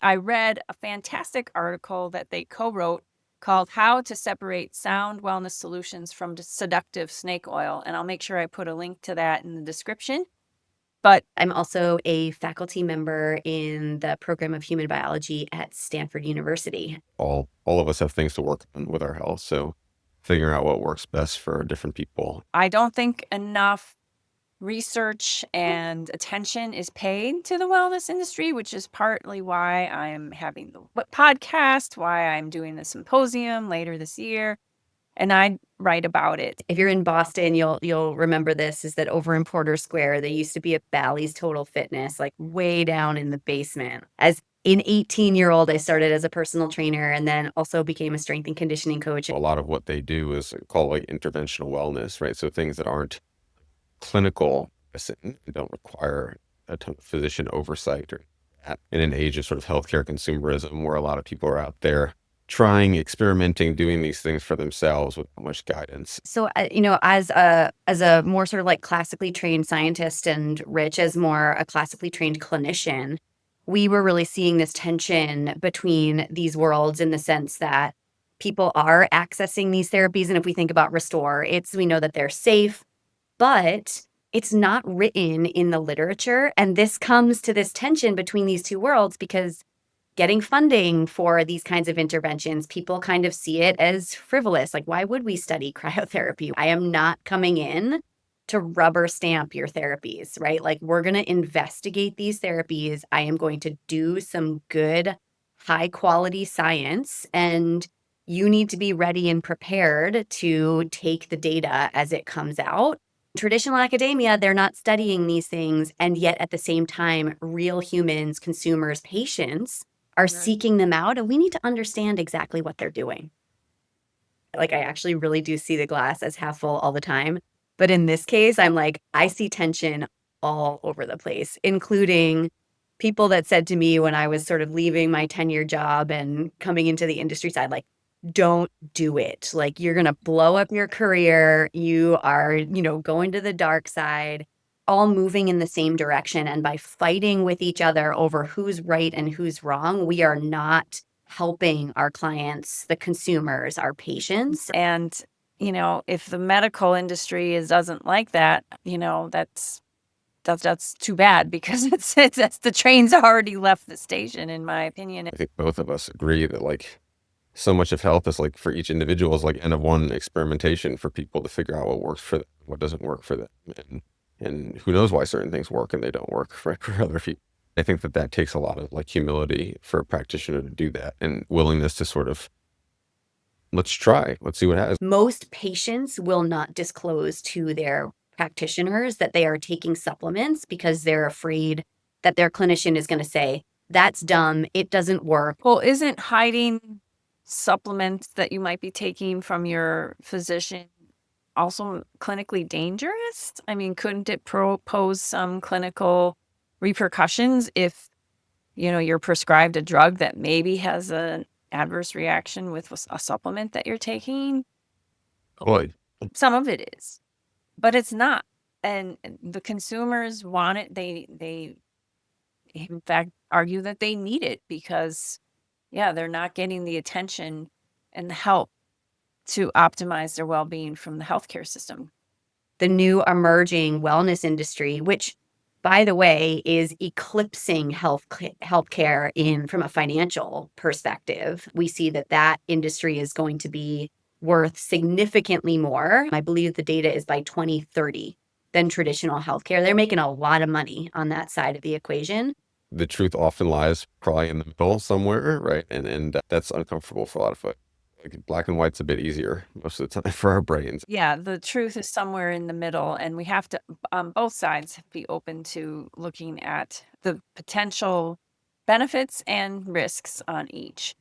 I read a fantastic article that they co-wrote called How to Separate Sound Wellness Solutions from Seductive Snake Oil. And I'll make sure I put a link to that in the description. But I'm also a faculty member in the program of human biology at Stanford University. All of us have things to work on with our health, so figuring out what works best for different people. I don't think enough research and attention is paid to the wellness industry, which is partly why I'm having the podcast, why I'm doing the symposium later this year, and I write about it. If you're in Boston, you'll remember this, is that over in Porter Square, there used to be a Bally's Total Fitness, like way down in the basement. As an 18-year-old, I started as a personal trainer and then also became a strength and conditioning coach. A lot of what they do is called like interventional wellness, right? So things that aren't clinical medicine and don't require a ton of physician oversight or in an age of sort of healthcare consumerism where a lot of people are out there trying, experimenting, doing these things for themselves without much guidance. So, as a more sort of like classically trained scientist, and Rich as more a classically trained clinician, we were really seeing this tension between these worlds in the sense that people are accessing these therapies. And if we think about Restore, we know that they're safe, but it's not written in the literature. And this comes to this tension between these two worlds because getting funding for these kinds of interventions, people kind of see it as frivolous. Like, why would we study cryotherapy? I am not coming in to rubber stamp your therapies, right? Like, we're going to investigate these therapies. I am going to do some good, high quality science, and you need to be ready and prepared to take the data as it comes out. Traditional academia, they're not studying these things. And yet at the same time, real humans, consumers, patients are seeking them out, and we need to understand exactly what they're doing. Like, I actually really do see the glass as half full all the time. But in this case, I'm like, I see tension all over the place, including people that said to me when I was sort of leaving my 10-year job and coming into the industry side, like, don't do it. Like, you're going to blow up your career. You are, going to the dark side, all moving in the same direction. And by fighting with each other over who's right and who's wrong, we are not helping our clients, the consumers, our patients. And, if the medical industry doesn't like that, that's too bad because that's the train's already left the station, in my opinion. I think both of us agree that like so much of health is like for each individual is like N of one experimentation for people to figure out what works for them, what doesn't work for them. And who knows why certain things work and they don't work for other people. I think that takes a lot of like humility for a practitioner to do that and willingness to sort of, let's see what happens. Most patients will not disclose to their practitioners that they are taking supplements because they're afraid that their clinician is going to say, that's dumb, it doesn't work. Well, isn't hiding supplements that you might be taking from your physician also clinically dangerous? I mean, couldn't it pose some clinical repercussions if, you're prescribed a drug that maybe has an adverse reaction with a supplement that you're taking? Well, Some of it is, but it's not. And the consumers want it. They in fact argue that they need it because, yeah, they're not getting the attention and the help to optimize their well-being from the healthcare system. The new emerging wellness industry, which, by the way, is eclipsing healthcare from a financial perspective. We see that industry is going to be worth significantly more. I believe the data is by 2030 than traditional healthcare. They're making a lot of money on that side of the equation. the truth often lies probably in the middle somewhere, right? And that's uncomfortable for a lot of folks. Like black and white's a bit easier most of the time for our brains. Yeah, the truth is somewhere in the middle, and we have to, on both sides, be open to looking at the potential benefits and risks on each.